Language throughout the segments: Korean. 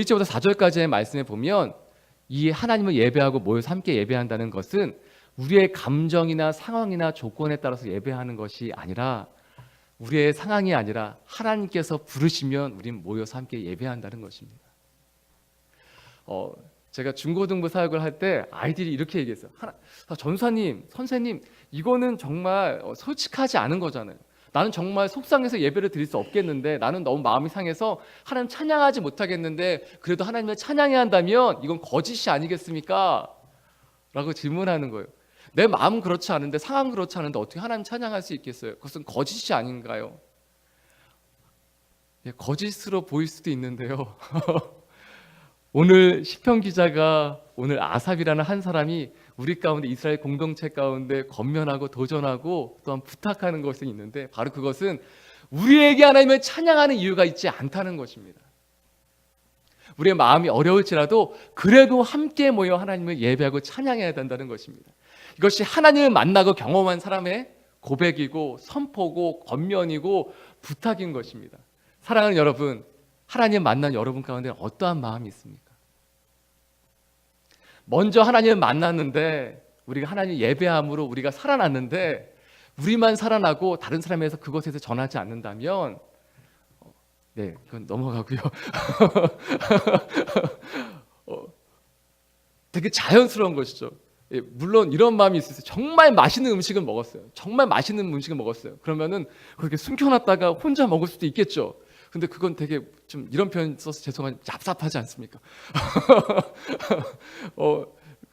오늘 1절부터 4절까지의 말씀에 보면 이 하나님을 예배하고 모여서 함께 예배한다는 것은 우리의 감정이나 상황이나 조건에 따라서 예배하는 것이 아니라 우리의 상황이 아니라 하나님께서 부르시면 우린 모여서 함께 예배한다는 것입니다. 제가 중고등부 사역을 할 때 아이들이 이렇게 얘기했어요. 전사님, 선생님, 이거는 정말 솔직하지 않은 거잖아요. 나는 정말 속상해서 예배를 드릴 수 없겠는데, 나는 너무 마음이 상해서 하나님 찬양하지 못하겠는데 그래도 하나님을 찬양해야 한다면 이건 거짓이 아니겠습니까? 라고 질문하는 거예요. 내 마음은 그렇지 않은데, 상황은 그렇지 않은데 어떻게 하나님 찬양할 수 있겠어요? 그것은 거짓이 아닌가요? 거짓으로 보일 수도 있는데요. 오늘 시편 기자가 오늘 아삽이라는 한 사람이 우리 가운데 이스라엘 공동체 가운데 권면하고 도전하고 또한 부탁하는 것이 있는데, 바로 그것은 우리에게 하나님을 찬양하는 이유가 있지 않다는 것입니다. 우리의 마음이 어려울지라도 그래도 함께 모여 하나님을 예배하고 찬양해야 된다는 것입니다. 이것이 하나님을 만나고 경험한 사람의 고백이고 선포고 권면이고 부탁인 것입니다. 사랑하는 여러분, 하나님 만난 여러분 가운데 어떠한 마음이 있습니까? 먼저 하나님을 만났는데, 우리가 하나님 예배함으로 우리가 살아났는데 우리만 살아나고 다른 사람에서 그것에서 전하지 않는다면 네, 그건 넘어가고요. 되게 자연스러운 것이죠. 물론 이런 마음이 있어요. 정말 맛있는 음식을 먹었어요. 정말 맛있는 음식을 먹었어요. 그러면은 그렇게 숨겨놨다가 혼자 먹을 수도 있겠죠. 근데 그건 되게 좀 이런 표현 써서 죄송한 얍삽하지 않습니까?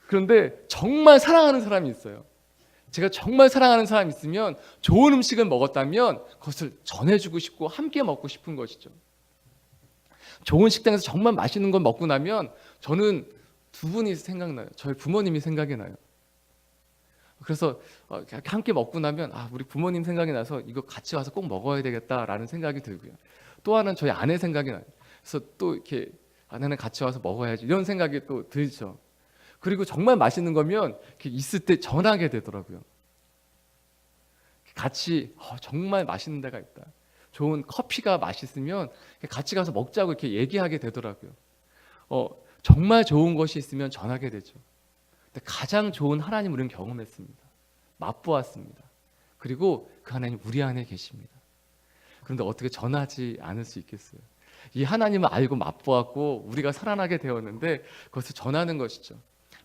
그런데 정말 사랑하는 사람이 있어요. 제가 정말 사랑하는 사람이 있으면 좋은 음식을 먹었다면 그것을 전해주고 싶고 함께 먹고 싶은 것이죠. 좋은 식당에서 정말 맛있는 걸 먹고 나면 저는 두 분이 생각나요. 저희 부모님이 생각이 나요. 그래서 함께 먹고 나면 우리 부모님 생각이 나서 이거 같이 와서 꼭 먹어야 되겠다라는 생각이 들고요. 또 하나는 저희 아내 생각이 나요. 그래서 또 이렇게 아내는 같이 와서 먹어야지 이런 생각이 또 들죠. 그리고 정말 맛있는 거면 있을 때 전하게 되더라고요. 같이 정말 맛있는 데가 있다. 좋은 커피가 맛있으면 같이 가서 먹자고 이렇게 얘기하게 되더라고요. 정말 좋은 것이 있으면 전하게 되죠. 근데 가장 좋은 하나님 우리는 경험했습니다. 맛보았습니다. 그리고 그 하나님 우리 안에 계십니다. 그런데 어떻게 전하지 않을 수 있겠어요? 이 하나님을 알고 맛보았고 우리가 살아나게 되었는데 그것을 전하는 것이죠.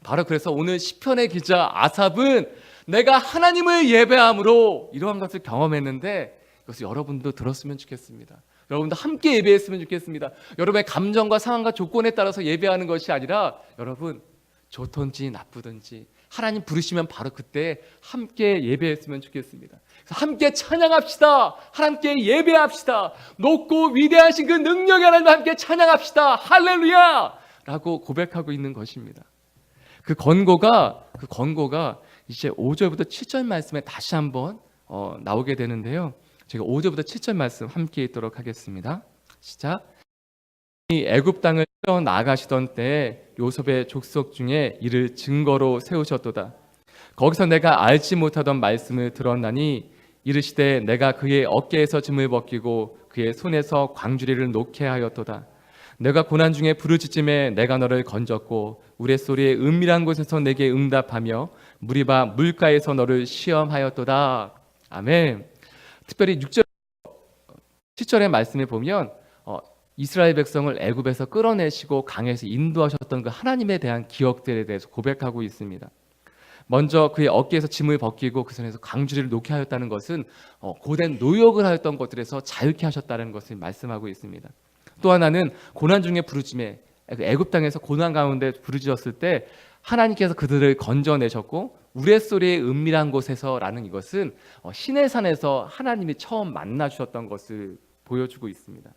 바로 그래서 오늘 시편의 기자 아삽은 내가 하나님을 예배함으로 이러한 것을 경험했는데 이것을 여러분도 들었으면 좋겠습니다. 여러분도 함께 예배했으면 좋겠습니다. 여러분의 감정과 상황과 조건에 따라서 예배하는 것이 아니라 여러분 좋든지 나쁘든지 하나님 부르시면 바로 그때 함께 예배했으면 좋겠습니다. 함께 찬양합시다. 함께 예배합시다. 높고 위대하신 그 능력의 하나님 함께 찬양합시다. 할렐루야! 라고 고백하고 있는 것입니다. 그 권고가 이제 5절부터 7절 말씀에 다시 한번 나오게 되는데요. 제가 5절부터 7절 말씀 함께 읽도록 하겠습니다. 시작. 애굽 땅을 떠 나가시던 때에 요셉의 족속 중에 이를 증거로 세우셨도다. 거기서 내가 알지 못하던 말씀을 들었나니 이르시되 내가 그의 어깨에서 짐을 벗기고 그의 손에서 광주리를 놓게 하였도다. 내가 고난 중에 부르짖음에 내가 너를 건졌고 우레소리의 은밀한 곳에서 내게 응답하며 무리바 물가에서 너를 시험하였도다. 아멘. 특별히 6절 7절의 말씀을 보면 이스라엘 백성을 애굽에서 끌어내시고 강에서 인도하셨던 그 하나님에 대한 기억들에 대해서 고백하고 있습니다. 먼저 그의 어깨에서 짐을 벗기고 그 손에서 광주리를 놓게 하였다는 것은 고된 노역을 하였던 것들에서 자유케 하셨다는 것을 말씀하고 있습니다. 또 하나는 고난 중에 부르짖음에 애굽 땅에서 고난 가운데 부르짖었을 때 하나님께서 그들을 건져내셨고 우레소리의 은밀한 곳에서라는 이것은 시내산에서 하나님이 처음 만나 주셨던 것을 보여주고 있습니다.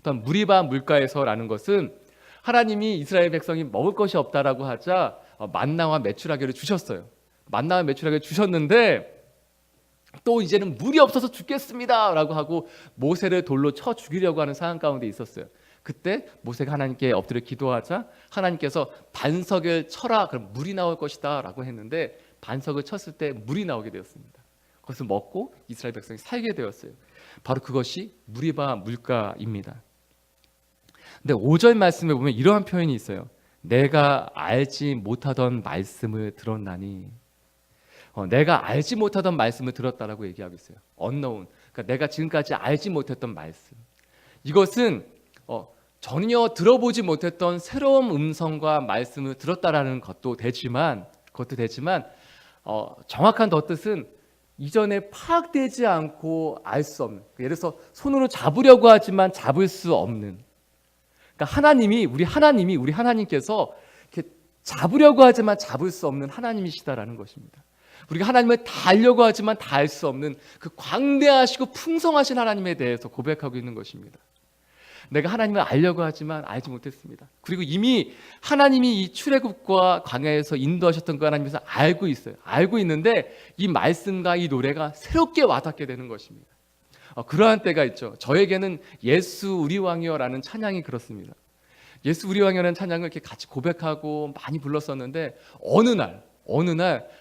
또한 무리바 물가에서라는 것은 하나님이 이스라엘 백성이 먹을 것이 없다라고 하자 만나와 메추라기를 주셨어요. 만나와 메추라기를 주셨는데 또 이제는 물이 없어서 죽겠습니다라고 하고 모세를 돌로 쳐 죽이려고 하는 상황 가운데 있었어요. 그때 모세가 하나님께 엎드려 기도하자 하나님께서 반석을 쳐라, 그럼 물이 나올 것이다라고 했는데 반석을 쳤을 때 물이 나오게 되었습니다. 그것을 먹고 이스라엘 백성이 살게 되었어요. 바로 그것이 무리바 물가입니다. 근데 5절 말씀에 보면 이러한 표현이 있어요. 내가 알지 못하던 말씀을 들었나니. 내가 알지 못하던 말씀을 들었다라고 얘기하고 있어요. unknown. 그러니까 내가 지금까지 알지 못했던 말씀. 이것은 전혀 들어보지 못했던 새로운 음성과 말씀을 들었다라는 것도 되지만 정확한 더 뜻은 이전에 파악되지 않고 알 수 없는, 예를 들어서 손으로 잡으려고 하지만 잡을 수 없는, 그러니까 우리 하나님께서 이렇게 잡으려고 하지만 잡을 수 없는 하나님이시다라는 것입니다. 우리가 하나님을 다 알려고 하지만 다 알 수 없는 그 광대하시고 풍성하신 하나님에 대해서 고백하고 있는 것입니다. 내가 하나님을 알려고 하지만 알지 못했습니다. 그리고 이미 하나님이 이 출애굽과 광야에서 인도하셨던 거 하나님께서 알고 있어요. 알고 있는데 이 말씀과 이 노래가 새롭게 와닿게 되는 것입니다. 그러한 때가 있죠. 저에게는 예수 우리 왕이여라는 찬양이 그렇습니다. 예수 우리 왕이여라는 찬양을 이렇게 같이 고백하고 많이 불렀었는데 어느 날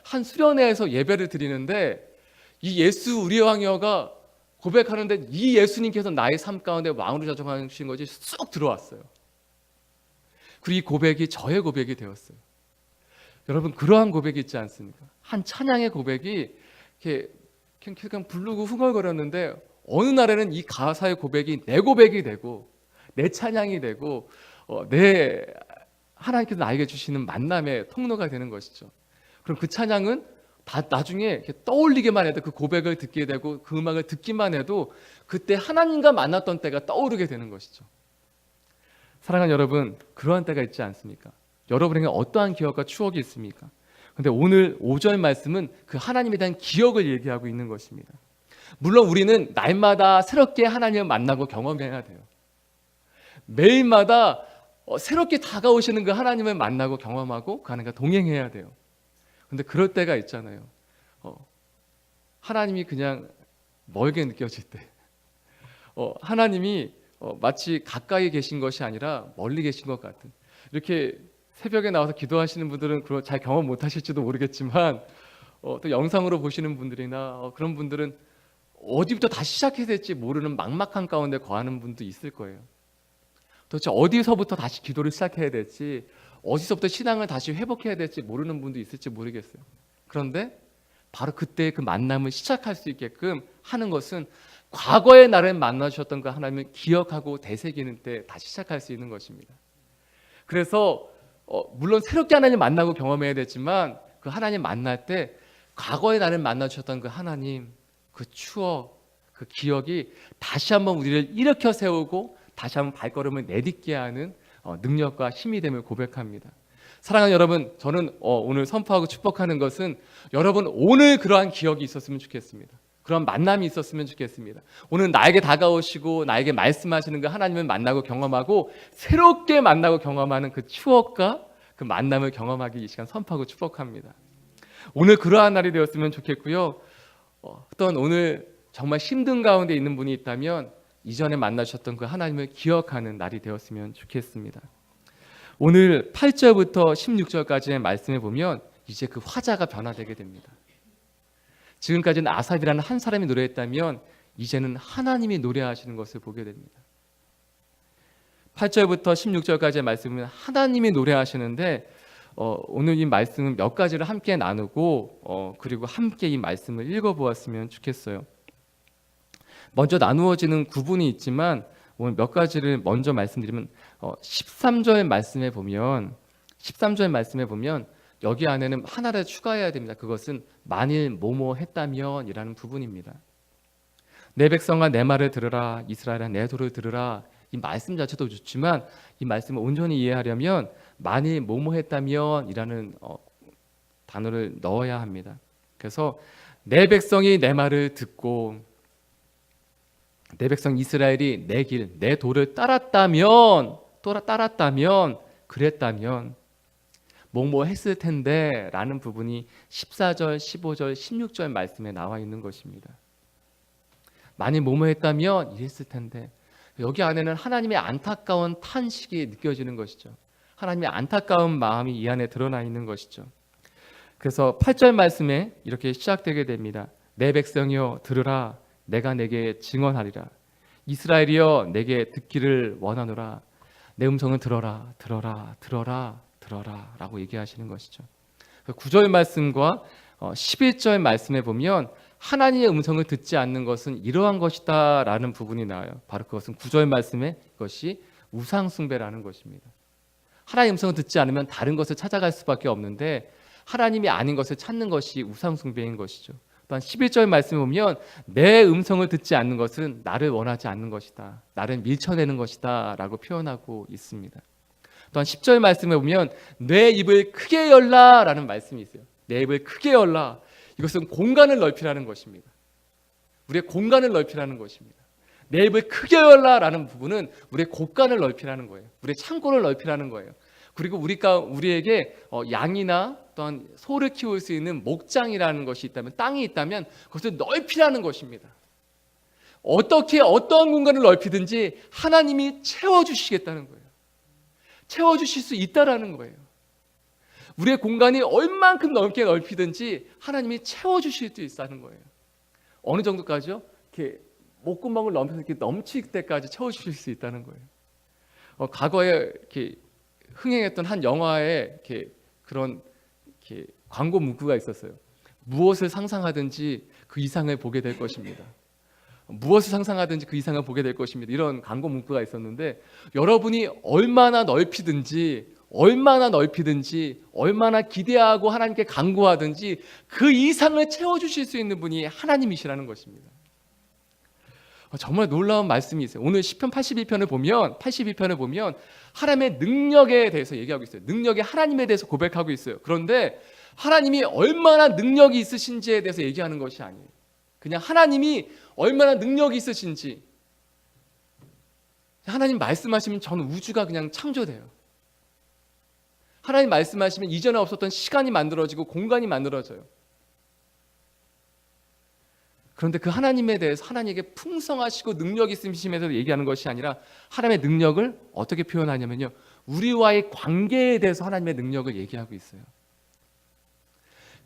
한 수련회에서 예배를 드리는데 이 예수 우리 왕이여가 고백하는데 이 예수님께서 나의 삶 가운데 왕으로 자정하신 것이 쑥 들어왔어요. 그리고 이 고백이 저의 고백이 되었어요. 여러분, 그러한 고백이 있지 않습니까? 한 찬양의 고백이 이렇게 그냥 부르고 흥얼거렸는데 어느 날에는 이 가사의 고백이 내 고백이 되고 내 찬양이 되고 내 하나님께서 나에게 주시는 만남의 통로가 되는 것이죠. 그럼 그 찬양은 나중에 이렇게 떠올리기만 해도, 그 고백을 듣게 되고 그 음악을 듣기만 해도 그때 하나님과 만났던 때가 떠오르게 되는 것이죠. 사랑하는 여러분, 그러한 때가 있지 않습니까? 여러분에게 어떠한 기억과 추억이 있습니까? 근데 오늘 5절 말씀은 그 하나님에 대한 기억을 얘기하고 있는 것입니다. 물론 우리는 날마다 새롭게 하나님을 만나고 경험해야 돼요. 매일마다 새롭게 다가오시는 그 하나님을 만나고 경험하고 그 하나님과 동행해야 돼요. 근데 그럴 때가 있잖아요. 하나님이 그냥 멀게 느껴질 때, 하나님이 마치 가까이 계신 것이 아니라 멀리 계신 것 같은, 이렇게 새벽에 나와서 기도하시는 분들은 그걸 잘 경험 못 하실지도 모르겠지만 또 영상으로 보시는 분들이나 그런 분들은 어디부터 다시 시작해야 될지 모르는 막막한 가운데 거하는 분도 있을 거예요. 도대체 어디서부터 다시 기도를 시작해야 될지, 어디서부터 신앙을 다시 회복해야 될지 모르는 분도 있을지 모르겠어요. 그런데 바로 그때 그 만남을 시작할 수 있게끔 하는 것은 과거의 나를 만나주셨던 그 하나님을 기억하고 되새기는 때 다시 시작할 수 있는 것입니다. 그래서 물론 새롭게 하나님 만나고 경험해야 되지만 그 하나님 만날 때 과거의 나를 만나주셨던 그 하나님, 그 추억, 그 기억이 다시 한번 우리를 일으켜 세우고 다시 한번 발걸음을 내딛게 하는 능력과 힘이 됨을 고백합니다. 사랑하는 여러분, 저는 오늘 선포하고 축복하는 것은 여러분 오늘 그러한 기억이 있었으면 좋겠습니다. 그런 만남이 있었으면 좋겠습니다. 오늘 나에게 다가오시고 나에게 말씀하시는 그 하나님을 만나고 경험하고 새롭게 만나고 경험하는 그 추억과 그 만남을 경험하기 이 시간 선포하고 축복합니다. 오늘 그러한 날이 되었으면 좋겠고요. 어떤 오늘 정말 힘든 가운데 있는 분이 있다면 이전에 만나셨던 그 하나님을 기억하는 날이 되었으면 좋겠습니다. 오늘 8절부터 16절까지의 말씀에 보면 이제 그 화자가 변화되게 됩니다. 지금까지는 아삽이라는 한 사람이 노래했다면 이제는 하나님이 노래하시는 것을 보게 됩니다. 8절부터 16절까지의 말씀은 하나님이 노래하시는데 오늘 이 말씀은 몇 가지를 함께 나누고 그리고 함께 이 말씀을 읽어보았으면 좋겠어요. 먼저 나누어지는 구분이 있지만 오늘 몇 가지를 먼저 말씀드리면 13절 말씀에 보면 여기 안에는 하나를 추가해야 됩니다. 그것은 만일 뭐뭐 했다면 이라는 부분입니다. 내 백성아 내 말을 들으라, 이스라엘아 내 도를 들으라. 이 말씀 자체도 좋지만 이 말씀을 온전히 이해하려면 만일 뭐뭐 했다면 이라는 단어를 넣어야 합니다. 그래서 내 백성이 내 말을 듣고 내 백성 이스라엘이 내 길, 내 도를 따랐다면 그랬다면 뭐뭐 했을 텐데 라는 부분이 14절, 15절, 16절 말씀에 나와 있는 것입니다. 만일 뭐뭐 했다면 이랬을 텐데, 여기 안에는 하나님의 안타까운 탄식이 느껴지는 것이죠. 하나님의 안타까운 마음이 이 안에 드러나 있는 것이죠. 그래서 8절 말씀에 이렇게 시작되게 됩니다. 내 백성이여 들으라, 내가 내게 증언하리라. 이스라엘이여 내게 듣기를 원하노라. 내 음성을 들어라, 들어라, 들어라, 들어라 라고 얘기하시는 것이죠. 9절 말씀과 11절 말씀에 보면 하나님의 음성을 듣지 않는 것은 이러한 것이다 라는 부분이 나와요. 바로 그것은 9절 말씀에 이것이 우상숭배라는 것입니다. 하나님의 음성을 듣지 않으면 다른 것을 찾아갈 수밖에 없는데 하나님이 아닌 것을 찾는 것이 우상숭배인 것이죠. 또한 11절 말씀에 보면 내 음성을 듣지 않는 것은 나를 원하지 않는 것이다, 나를 밀쳐내는 것이다 라고 표현하고 있습니다. 또한 10절 말씀에 보면 내 입을 크게 열라 라는 말씀이 있어요. 내 입을 크게 열라. 이것은 공간을 넓히라는 것입니다. 우리의 공간을 넓히라는 것입니다. 내 입을 크게 열라 라는 부분은 우리의 곳간을 넓히라는 거예요. 우리의 창고를 넓히라는 거예요. 그리고 우리에게 양이나 또한 소를 키울 수 있는 목장이라는 것이 있다면, 땅이 있다면 그것을 넓히라는 것입니다. 어떠한 공간을 넓히든지 하나님이 채워주시겠다는 거예요. 채워주실 수 있다라는 거예요. 우리의 공간이 얼만큼 넓게 넓히든지 하나님이 채워주실 수 있다는 거예요. 어느 정도까지요? 이렇게 목구멍을 넘겨서 이렇게 넘칠 때까지 채워주실 수 있다는 거예요. 과거에 이렇게 흥행했던 한 영화에 이렇게 그런 이렇게 광고 문구가 있었어요. 무엇을 상상하든지 그 이상을 보게 될 것입니다. 무엇을 상상하든지 그 이상을 보게 될 것입니다. 이런 광고 문구가 있었는데 여러분이 얼마나 넓히든지 얼마나 기대하고 하나님께 간구하든지 그 이상을 채워주실 수 있는 분이 하나님이시라는 것입니다. 정말 놀라운 말씀이 있어요. 오늘 시편 82편을 보면 하나님의 능력에 대해서 얘기하고 있어요. 능력의 하나님에 대해서 고백하고 있어요. 그런데 하나님이 얼마나 능력이 있으신지에 대해서 얘기하는 것이 아니에요. 그냥 하나님이 얼마나 능력이 있으신지, 하나님 말씀하시면 전 우주가 그냥 창조돼요. 하나님 말씀하시면 이전에 없었던 시간이 만들어지고 공간이 만들어져요. 그런데 그 하나님에 대해서 하나님에게 풍성하시고 능력 있으심에 대해서 얘기하는 것이 아니라 하나님의 능력을 어떻게 표현하냐면요, 우리와의 관계에 대해서 하나님의 능력을 얘기하고 있어요.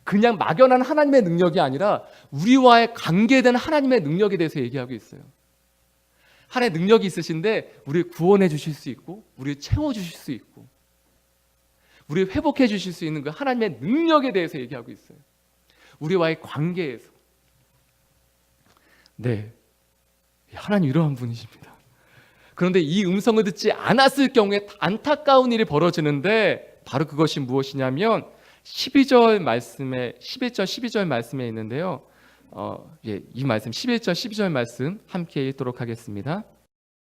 그냥 막연한 하나님의 능력이 아니라 우리와의 관계된 하나님의 능력에 대해서 얘기하고 있어요. 하나님의 능력이 있으신데 우리를 구원해 주실 수 있고, 우리를 채워 주실 수 있고, 우리를 회복해 주실 수 있는 그 하나님의 능력에 대해서 얘기하고 있어요. 우리와의 관계에서. 네, 하나님 이러한 분이십니다. 그런데 이 음성을 듣지 않았을 경우에 안타까운 일이 벌어지는데 바로 그것이 무엇이냐면 11절 말씀에 11절 12절 말씀에 있는데요. 이 말씀 11절 12절 말씀 함께 읽도록 하겠습니다.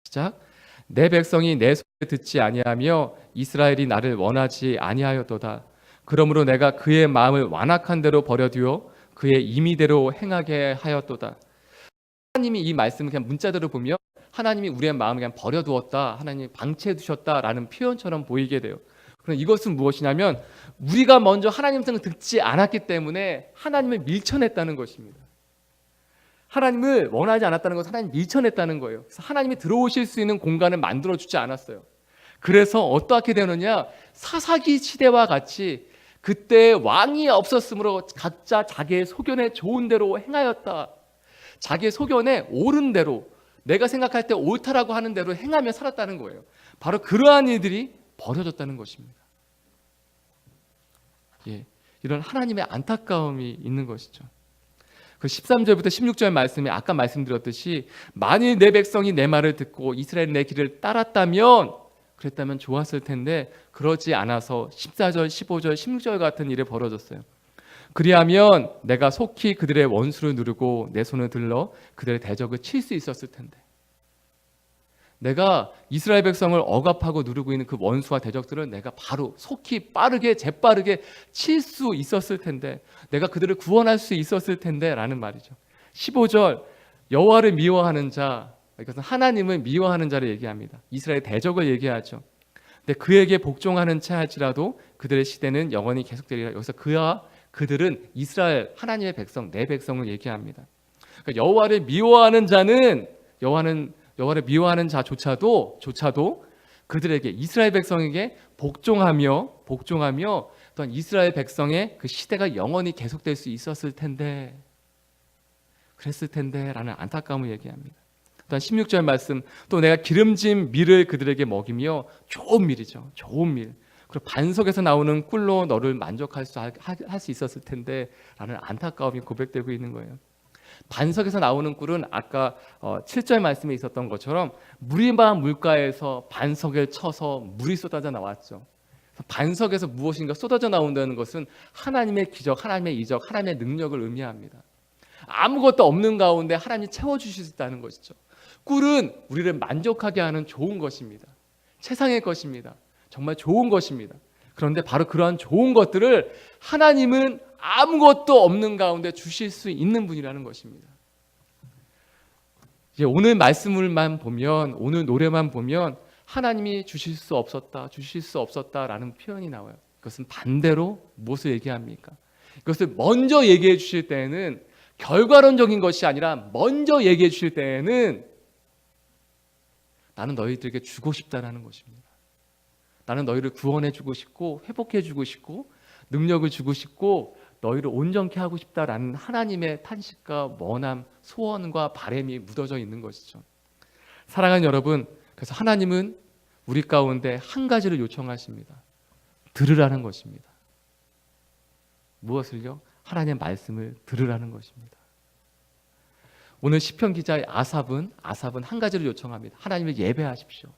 시작. 내 백성이 내 소리를 듣지 아니하며 이스라엘이 나를 원하지 아니하였도다. 그러므로 내가 그의 마음을 완악한 대로 버려두어 그의 임의대로 행하게 하였도다. 하나님이 이 말씀을 그냥 문자대로 보면 하나님이 우리의 마음을 그냥 버려두었다, 하나님이 방치해 두셨다라는 표현처럼 보이게 돼요. 그럼 이것은 무엇이냐면 우리가 먼저 하나님 음성을 듣지 않았기 때문에 하나님을 밀쳐냈다는 것입니다. 하나님을 원하지 않았다는 것은 하나님을 밀쳐냈다는 거예요. 그래서 하나님이 들어오실 수 있는 공간을 만들어주지 않았어요. 그래서 어떻게 되느냐, 사사기 시대와 같이 그때 왕이 없었으므로 각자 자기의 소견에 좋은 대로 행하였다. 자기의 소견에 옳은 대로, 내가 생각할 때 옳다라고 하는 대로 행하며 살았다는 거예요. 바로 그러한 일들이 벌어졌다는 것입니다. 이런 하나님의 안타까움이 있는 것이죠. 그 13절부터 16절 말씀에 아까 말씀드렸듯이 만일 내 백성이 내 말을 듣고 이스라엘이 내 길을 따랐다면, 그랬다면 좋았을 텐데 그러지 않아서 14절, 15절, 16절 같은 일이 벌어졌어요. 그리하면 내가 속히 그들의 원수를 누르고 내 손을 들러 그들의 대적을 칠 수 있었을 텐데, 내가 이스라엘 백성을 억압하고 누르고 있는 그 원수와 대적들을 내가 바로 속히 빠르게 재빠르게 칠 수 있었을 텐데, 내가 그들을 구원할 수 있었을 텐데 라는 말이죠. 15절 여호와를 미워하는 자, 이것은 하나님을 미워하는 자를 얘기합니다. 이스라엘 대적을 얘기하죠. 근데 그에게 복종하는 차 할지라도 그들의 시대는 영원히 계속되리라. 여기서 그들은 이스라엘 하나님의 백성, 내 백성을 얘기합니다. 그러니까 여호와를 미워하는 자는 여호와를 미워하는 자조차도 그들에게, 이스라엘 백성에게 복종하며 또한 이스라엘 백성의 그 시대가 영원히 계속될 수 있었을 텐데, 그랬을 텐데 라는 안타까움을 얘기합니다. 또한 16절 말씀, 또 내가 기름진 밀을 그들에게 먹이며, 좋은 밀이죠. 좋은 밀. 그리고 반석에서 나오는 꿀로 너를 만족할 수 있었을 텐데 라는 안타까움이 고백되고 있는 거예요. 반석에서 나오는 꿀은 아까 7절 말씀에 있었던 것처럼 무리만 물가에서 반석에 쳐서 물이 쏟아져 나왔죠. 반석에서 무엇인가 쏟아져 나온다는 것은 하나님의 기적, 하나님의 이적, 하나님의 능력을 의미합니다. 아무것도 없는 가운데 하나님이 채워주실 수 있다는 것이죠. 꿀은 우리를 만족하게 하는 좋은 것입니다. 세상의 것입니다. 정말 좋은 것입니다. 그런데 바로 그러한 좋은 것들을 하나님은 아무것도 없는 가운데 주실 수 있는 분이라는 것입니다. 이제 오늘 말씀을만 보면, 오늘 노래만 보면 하나님이 주실 수 없었다라는 표현이 나와요. 그것은 반대로 무엇을 얘기합니까? 이것을 먼저 얘기해 주실 때에는, 결과론적인 것이 아니라 먼저 얘기해 주실 때에는 나는 너희들에게 주고 싶다라는 것입니다. 나는 너희를 구원해 주고 싶고 회복해 주고 싶고 능력을 주고 싶고 너희를 온전케 하고 싶다라는 하나님의 탄식과 원함, 소원과 바람이 묻어져 있는 것이죠. 사랑하는 여러분, 그래서 하나님은 우리 가운데 한 가지를 요청하십니다. 들으라는 것입니다. 무엇을요? 하나님의 말씀을 들으라는 것입니다. 오늘 시편 기자의 아삽은 한 가지를 요청합니다. 하나님을 예배하십시오.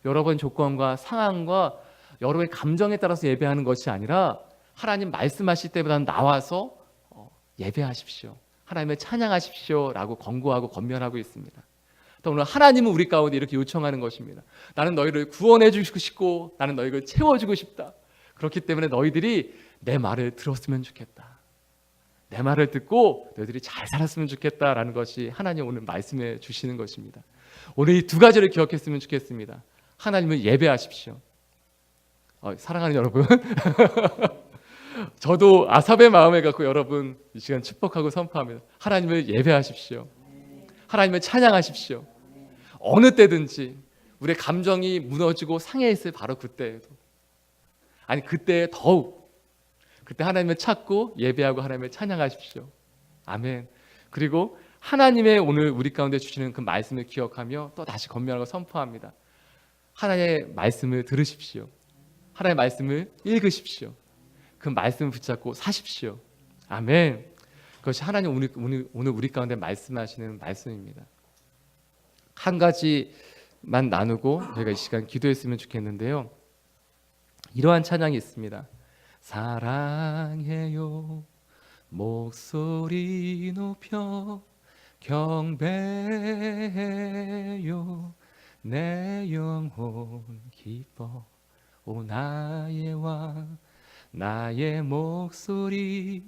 여러분 조건과 상황과 여러분의 감정에 따라서 예배하는 것이 아니라 하나님 말씀하실 때보다는 나와서 예배하십시오. 하나님을 찬양하십시오 라고 권고하고 권면하고 있습니다. 또 오늘 하나님은 우리 가운데 이렇게 요청하는 것입니다. 나는 너희를 구원해 주고 싶고 나는 너희를 채워주고 싶다. 그렇기 때문에 너희들이 내 말을 들었으면 좋겠다. 내 말을 듣고 너희들이 잘 살았으면 좋겠다라는 것이 하나님 오늘 말씀해 주시는 것입니다. 오늘 이 두 가지를 기억했으면 좋겠습니다. 하나님을 예배하십시오. 사랑하는 여러분, 저도 아삽의 마음을 갖고 여러분 이 시간 축복하고 선포합니다. 하나님을 예배하십시오. 하나님을 찬양하십시오. 어느 때든지 우리의 감정이 무너지고 상해 있을 바로 그때에도, 아니 그때 더욱, 그때 하나님을 찾고 예배하고 하나님을 찬양하십시오. 아멘. 그리고 하나님의 오늘 우리 가운데 주시는 그 말씀을 기억하며 또 다시 권면하고 선포합니다. 하나님의 말씀을 들으십시오. 하나님의 말씀을 읽으십시오. 그 말씀을 붙잡고 사십시오. 아멘. 그것이 하나님 오늘 우리 가운데 말씀하시는 말씀입니다. 한 가지만 나누고 저희가 이 시간 기도했으면 좋겠는데요. 이러한 찬양이 있습니다. 사랑해요 목소리 높여 경배해요 내 영혼 기뻐 오 나의 왕 나의 목소리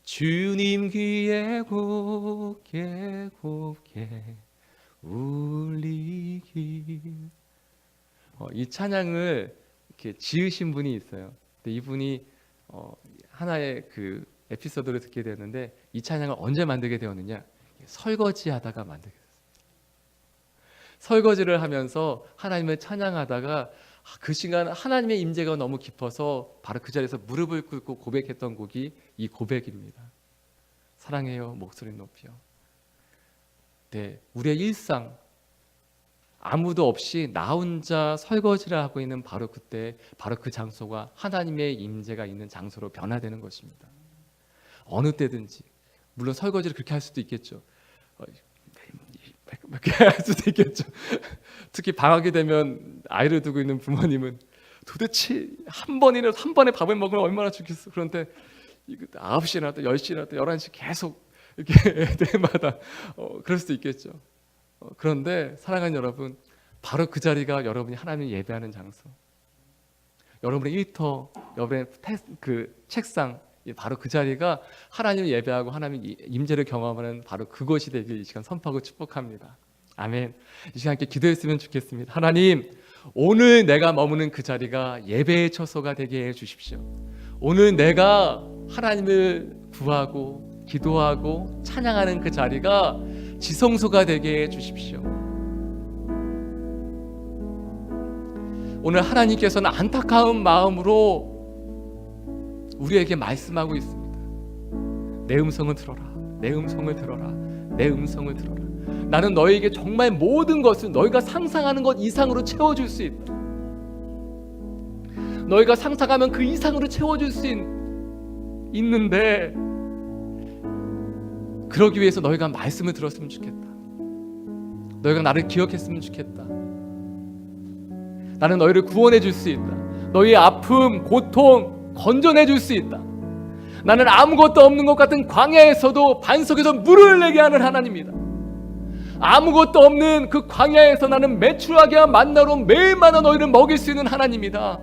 주님 귀에 곱게 곱게 울리길. 이 찬양을 이렇게 지으신 분이 있어요. 근데 이분이 하나의 그 에피소드를 듣게 되었는데 이 찬양을 언제 만들게 되었느냐? 설거지하다가 만들게 됐어요. 설거지를 하면서 하나님을 찬양하다가 그 시간 하나님의 임재가 너무 깊어서 바로 그 자리에서 무릎을 꿇고 고백했던 곡이 이 고백입니다. 사랑해요 목소리 높여. 네, 우리의 일상 아무도 없이 나 혼자 설거지를 하고 있는 바로 그때 바로 그 장소가 하나님의 임재가 있는 장소로 변화되는 것입니다. 어느 때든지 물론 설거지를 그렇게 할 수도 있겠죠. 그렇게 할 수도 있겠죠. 특히 방학이 되면 아이를 두고 있는 부모님은 도대체 한 번에 밥을 먹으면 얼마나 좋겠어. 그런데 9시나 또 10시나 또 11시 계속 이렇게 애들마다 그럴 수도 있겠죠. 그런데 사랑하는 여러분, 바로 그 자리가 여러분이 하나님을 예배하는 장소, 여러분의 일터, 여러분의 그 책상, 바로 그 자리가 하나님을 예배하고 하나님의 임재를 경험하는 바로 그것이 되길 이 시간 선포하고 축복합니다. 아멘. 이 시간 함께 기도했으면 좋겠습니다. 하나님, 오늘 내가 머무는 그 자리가 예배의 처소가 되게 해주십시오. 오늘 내가 하나님을 구하고 기도하고 찬양하는 그 자리가 지성소가 되게 해주십시오. 오늘 하나님께서는 안타까운 마음으로 우리에게 말씀하고 있습니다. 내 음성을 들어라. 내 음성을 들어라. 내 음성을 들어라. 나는 너에게 정말 모든 것을 너희가 상상하는 것 이상으로 채워줄 수 있다. 너희가 상상하면 그 이상으로 채워줄 수 있는데 그러기 위해서 너희가 말씀을 들었으면 좋겠다. 너희가 나를 기억했으면 좋겠다. 나는 너희를 구원해 줄 수 있다. 너희의 아픔, 고통 건져내 줄 수 있다. 나는 아무것도 없는 것 같은 광야에서도 반석에서 물을 내게 하는 하나님이다. 아무것도 없는 그 광야에서 나는 매출하게 한 만나로 매일마다 너희를 먹일 수 있는 하나님이다.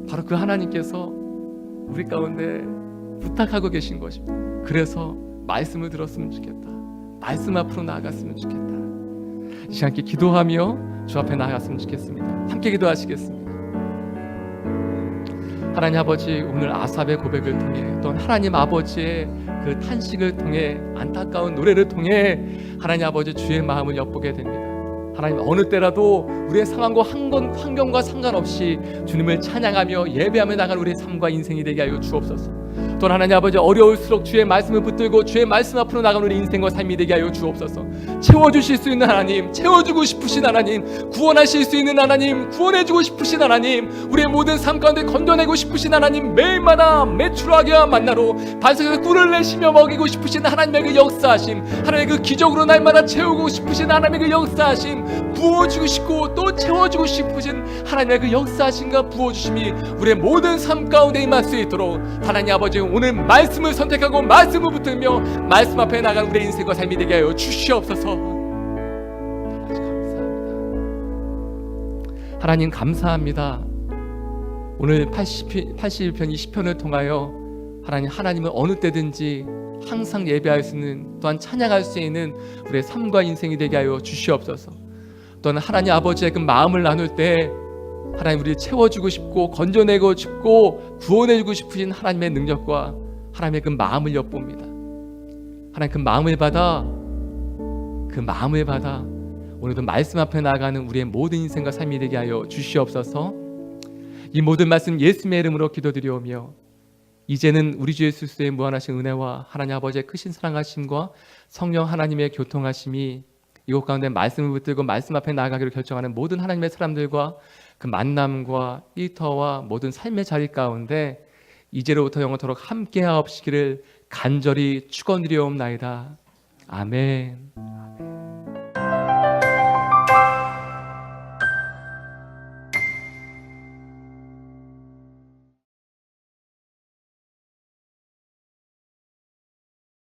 바로 그 하나님께서 우리 가운데 부탁하고 계신 것입니다. 그래서 말씀을 들었으면 좋겠다. 말씀 앞으로 나아갔으면 좋겠다. 이 시간 함께 기도하며 주 앞에 나아갔으면 좋겠습니다. 함께 기도하시겠습니다. 하나님 아버지, 오늘 아삽의 고백을 통해 또 하나님 아버지의 그 탄식을 통해 안타까운 노래를 통해 하나님 아버지 주의 마음을 엿보게 됩니다. 하나님, 어느 때라도 우리의 상황과 환경과 상관없이 주님을 찬양하며 예배하며 나갈 우리의 삶과 인생이 되게 하여 주옵소서. 또 하나님 아버지, 어려울수록 주의 말씀을 붙들고 주의 말씀 앞으로 나가는 우리 인생과 삶이 되게 하여 주옵소서. 채워주실 수 있는 하나님, 채워주고 싶으신 하나님, 구원하실 수 있는 하나님, 구원해주고 싶으신 하나님, 우리의 모든 삶 가운데 건져내고 싶으신 하나님, 매일마다 매출하게 만나로 반석에서 꿀을 내시며 먹이고 싶으신 하나님의 그 역사하심, 하나님의 그 기적으로 날마다 채우고 싶으신 하나님의 그 역사하심, 부어주고 싶고 또 채워주고 싶으신 하나님의 그 역사하심과 부어주심이 우리의 모든 삶 가운데 임할 수 있도록 하나님 아버지, 오늘 말씀을 선택하고 말씀을 붙들며 말씀 앞에 나간 우리의 인생과 삶이 되게 하여 주시옵소서. 하나님 감사합니다. 오늘 81편 20편을 통하여 하나님은 어느 때든지 항상 예배할 수 있는, 또한 찬양할 수 있는 우리의 삶과 인생이 되게 하여 주시옵소서. 또한 하나님 아버지의 그 마음을 나눌 때 하나님 우리를 채워주고 싶고 건져내고 싶고 구원해주고 싶으신 하나님의 능력과 하나님의 그 마음을 엿봅니다. 하나님 그 마음을 받아 오늘도 말씀 앞에 나아가는 우리의 모든 인생과 삶이 되게 하여 주시옵소서. 이 모든 말씀 예수님의 이름으로 기도드리오며 이제는 우리 주 예수 그리스도의 무한하신 은혜와 하나님 아버지의 크신 사랑하심과 성령 하나님의 교통하심이 이곳 가운데 말씀을 붙들고 말씀 앞에 나아가기로 결정하는 모든 하나님의 사람들과 그 만남과 일터와 모든 삶의 자리 가운데 이제로부터 영원토록 함께하옵시기를 간절히 축원드리옵나이다. 아멘.